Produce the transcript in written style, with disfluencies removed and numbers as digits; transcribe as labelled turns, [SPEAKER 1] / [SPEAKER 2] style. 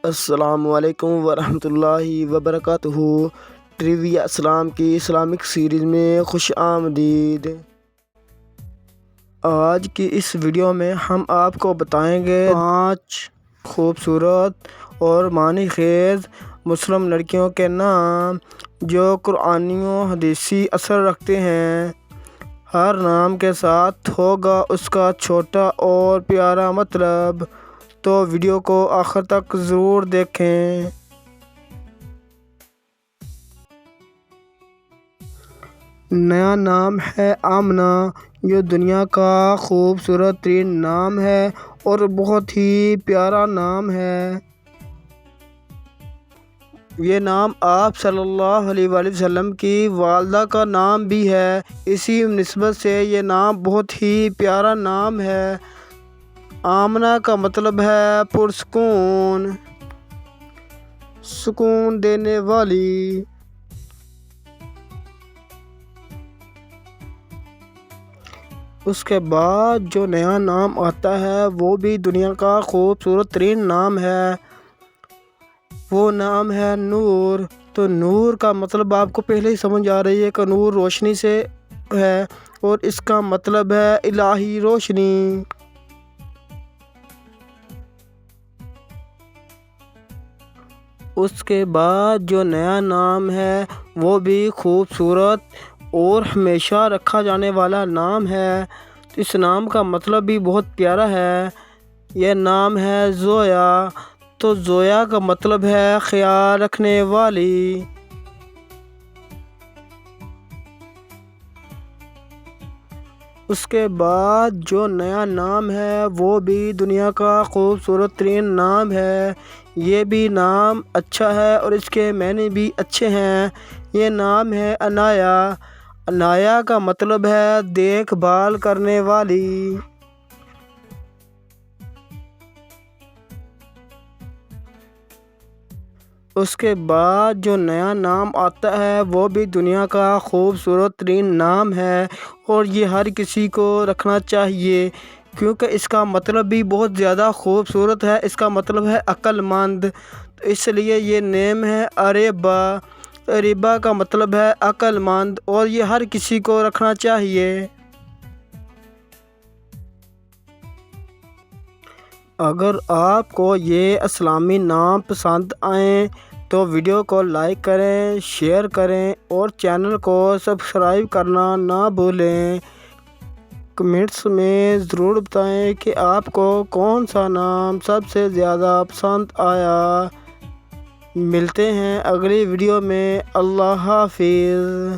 [SPEAKER 1] السلام علیکم ورحمۃ اللہ وبرکاتہ۔ ٹریویا اسلام کی اسلامک سیریز میں خوش آمدید۔ آج کی اس ویڈیو میں ہم آپ کو بتائیں گے 5 خوبصورت اور معنی خیز مسلم لڑکیوں کے نام جو قرآنی و حدیثی اثر رکھتے ہیں۔ ہر نام کے ساتھ ہوگا اس کا چھوٹا اور پیارا مطلب، تو ویڈیو کو آخر تک ضرور دیکھیں۔ نیا نام ہے آمنہ۔ یہ دنیا کا خوبصورت ترین نام ہے اور بہت ہی پیارا نام ہے۔ یہ نام آپ صلی اللہ علیہ وآلہ وسلم کی والدہ کا نام بھی ہے، اسی نسبت سے یہ نام بہت ہی پیارا نام ہے۔ آمنہ کا مطلب ہے پرسکون، سکون دینے والی۔ اس کے بعد جو نیا نام آتا ہے وہ بھی دنیا کا خوبصورت ترین نام ہے، وہ نام ہے نور۔ تو نور کا مطلب آپ کو پہلے ہی سمجھ آ رہی ہے کہ نور روشنی سے ہے، اور اس کا مطلب ہے الہی روشنی۔ اس کے بعد جو نیا نام ہے وہ بھی خوبصورت اور ہمیشہ رکھا جانے والا نام ہے۔ اس نام کا مطلب بھی بہت پیارا ہے۔ یہ نام ہے زویا۔ تو زویا کا مطلب ہے خیال رکھنے والی۔ اس کے بعد جو نیا نام ہے وہ بھی دنیا کا خوبصورت ترین نام ہے۔ یہ بھی نام اچھا ہے اور اس کے معنی بھی اچھے ہیں۔ یہ نام ہے عنایا۔ عنایا کا مطلب ہے دیکھ بھال کرنے والی۔ اس کے بعد جو نیا نام آتا ہے وہ بھی دنیا کا خوبصورت ترین نام ہے، اور یہ ہر کسی کو رکھنا چاہیے کیونکہ اس کا مطلب بھی بہت زیادہ خوبصورت ہے۔ اس کا مطلب ہے عقل مند، تو اس لیے یہ نیم ہے اریبہ۔ اریبہ کا مطلب ہے عقل مند، اور یہ ہر کسی کو رکھنا چاہیے۔ اگر آپ کو یہ اسلامی نام پسند آئیں تو ویڈیو کو لائک کریں، شیئر کریں اور چینل کو سبسکرائب کرنا نہ بھولیں۔ کمنٹس میں ضرور بتائیں کہ آپ کو کون سا نام سب سے زیادہ پسند آیا۔ ملتے ہیں اگلی ویڈیو میں۔ اللہ حافظ۔